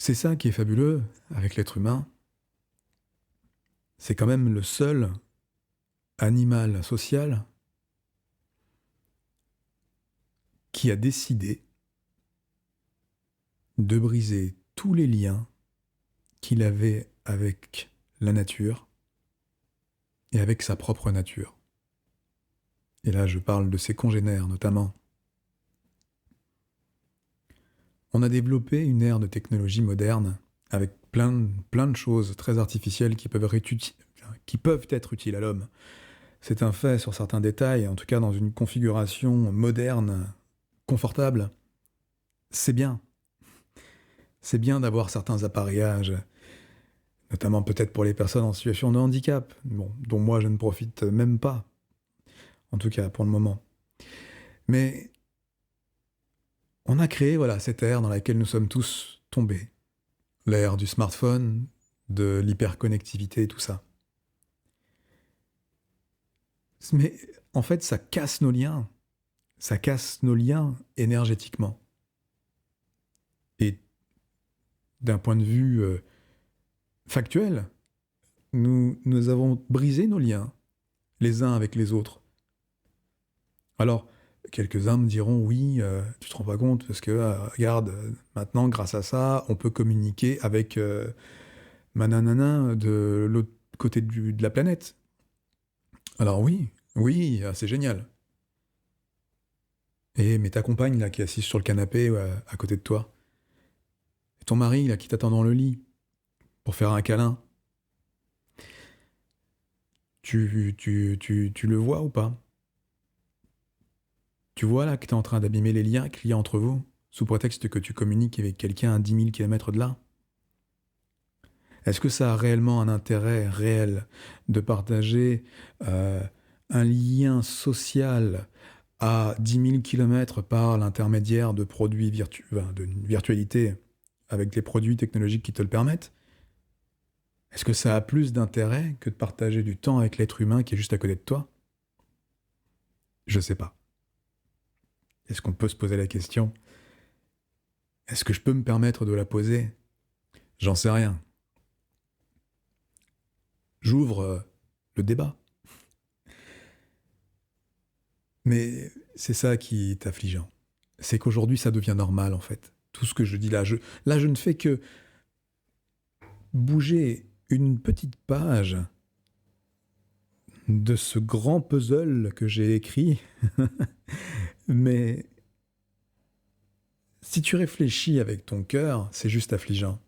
C'est ça qui est fabuleux avec l'être humain. C'est quand même le seul animal social qui a décidé de briser tous les liens qu'il avait avec la nature et avec sa propre nature. Et là, je parle de ses congénères notamment. On a développé une ère de technologie moderne avec plein de choses très artificielles qui peuvent être utiles à l'homme. C'est un fait sur certains détails, en tout cas dans une configuration moderne, confortable. C'est bien. C'est bien d'avoir certains appareillages, notamment peut-être pour les personnes en situation de handicap, bon, dont moi je ne profite même pas, en tout cas pour le moment. Mais on a créé voilà, cette ère dans laquelle nous sommes tous tombés. L'ère du smartphone, de l'hyperconnectivité, tout ça. Mais en fait, ça casse nos liens. Ça casse nos liens énergétiquement. Et d'un point de vue factuel, nous avons brisé nos liens, les uns avec les autres. Alors, quelques-uns me diront, oui, tu te rends pas compte, parce que, regarde, maintenant, grâce à ça, on peut communiquer avec mananana de l'autre côté de la planète. Alors oui, oui, c'est génial. Mais ta compagne, là, qui est assise sur le canapé à côté de toi, et ton mari, là, qui t'attend dans le lit, pour faire un câlin, tu le vois ou pas? Tu vois, là, que t'es en train d'abîmer les liens qu'il y a entre vous, sous prétexte que tu communiques avec quelqu'un à 10 000 kilomètres de là? Est-ce que ça a réellement un intérêt réel de partager un lien social à 10 000 kilomètres par l'intermédiaire de produits de virtualité avec les produits technologiques qui te le permettent? Est-ce que ça a plus d'intérêt que de partager du temps avec l'être humain qui est juste à côté de toi? Je sais pas. Est-ce qu'on peut se poser la question? Est-ce que je peux me permettre de la poser? J'en sais rien. J'ouvre le débat. Mais c'est ça qui est affligeant. C'est qu'aujourd'hui, ça devient normal, en fait. Tout ce que je dis là, je ne fais que bouger une petite page de ce grand puzzle que j'ai écrit. Mais si tu réfléchis avec ton cœur, c'est juste affligeant.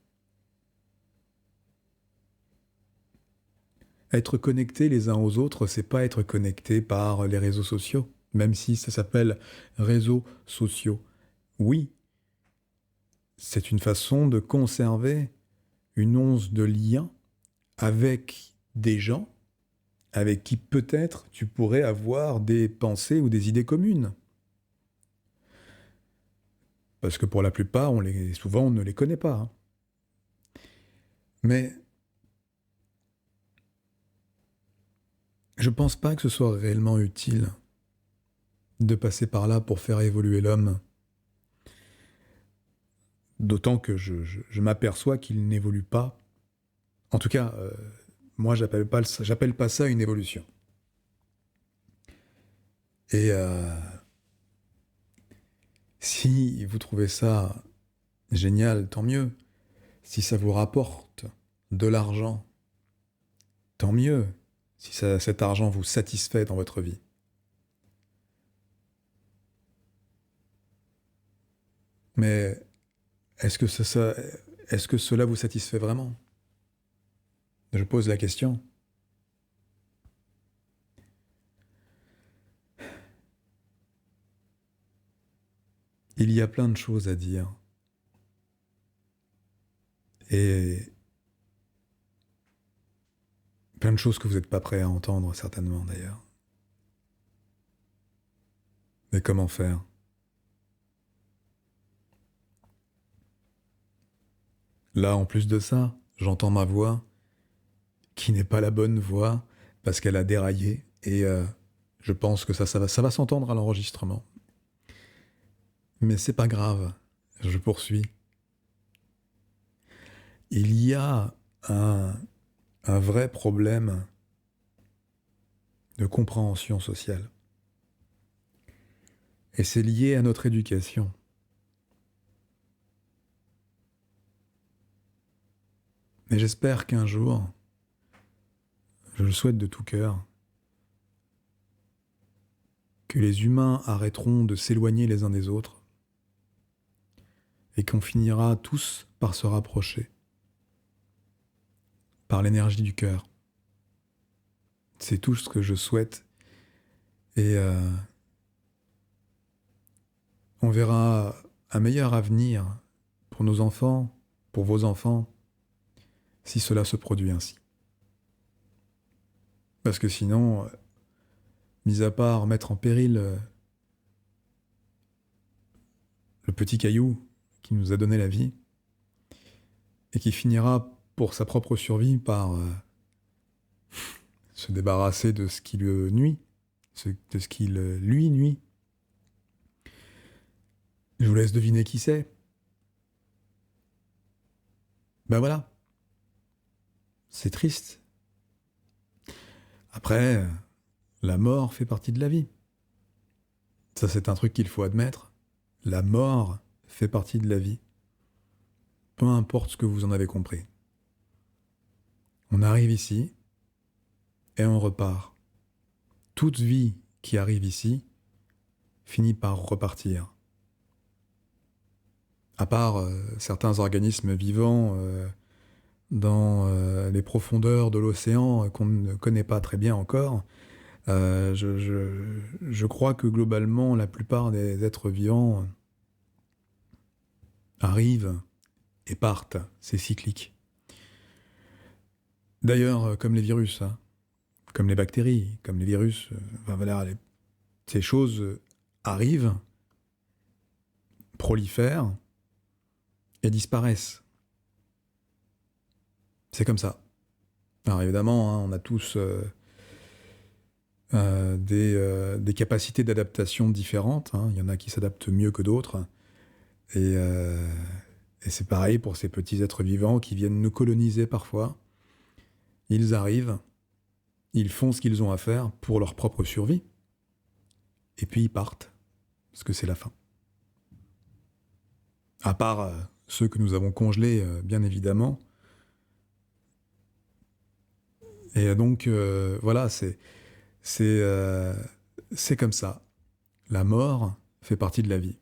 Être connecté les uns aux autres, c'est pas être connecté par les réseaux sociaux, même si ça s'appelle réseaux sociaux. Oui, c'est une façon de conserver une once de lien avec des gens avec qui peut-être tu pourrais avoir des pensées ou des idées communes. Parce que pour la plupart, souvent on ne les connaît pas. Hein. Mais je pense pas que ce soit réellement utile de passer par là pour faire évoluer l'homme. D'autant que je m'aperçois qu'il n'évolue pas. En tout cas, moi j'appelle pas ça une évolution. Et si vous trouvez ça génial, tant mieux. Si ça vous rapporte de l'argent, tant mieux. Si cet argent vous satisfait dans votre vie. Mais est-ce que cela vous satisfait vraiment? Je pose la question. Il y a plein de choses à dire. Et plein de choses que vous n'êtes pas prêt à entendre, certainement d'ailleurs. Mais comment faire? Là, en plus de ça, j'entends ma voix, qui n'est pas la bonne voix, parce qu'elle a déraillé, et je pense que ça va s'entendre à l'enregistrement. Mais c'est pas grave, je poursuis. il y a un vrai problème de compréhension sociale. Et c'est lié à notre éducation. Et j'espère qu'un jour, je le souhaite de tout cœur, que les humains arrêteront de s'éloigner les uns des autres et qu'on finira tous par se rapprocher, par l'énergie du cœur. C'est tout ce que je souhaite et on verra un meilleur avenir pour nos enfants, pour vos enfants, si cela se produit ainsi. Parce que sinon, mis à part mettre en péril le petit caillou qui nous a donné la vie, et qui finira pour sa propre survie par se débarrasser de ce qui le nuit, de ce qui lui nuit. Je vous laisse deviner qui c'est. Ben voilà. C'est triste. Après, la mort fait partie de la vie. Ça, c'est un truc qu'il faut admettre. La mort fait partie de la vie. Peu importe ce que vous en avez compris. On arrive ici et on repart. Toute vie qui arrive ici finit par repartir. À part certains organismes vivants dans les profondeurs de l'océan qu'on ne connaît pas très bien encore, je crois que globalement, la plupart des êtres vivants arrivent et partent. C'est cyclique. D'ailleurs, comme les virus, hein, comme les bactéries, comme les virus, voilà, ces choses arrivent, prolifèrent et disparaissent. C'est comme ça. Alors évidemment, hein, on a tous des capacités d'adaptation différentes. Hein. Il y en a qui s'adaptent mieux que d'autres. Et c'est pareil pour ces petits êtres vivants qui viennent nous coloniser parfois. Ils arrivent, ils font ce qu'ils ont à faire pour leur propre survie. Et puis ils partent, parce que c'est la fin. À part ceux que nous avons congelés, bien évidemment. Et donc, voilà, c'est comme ça. La mort fait partie de la vie.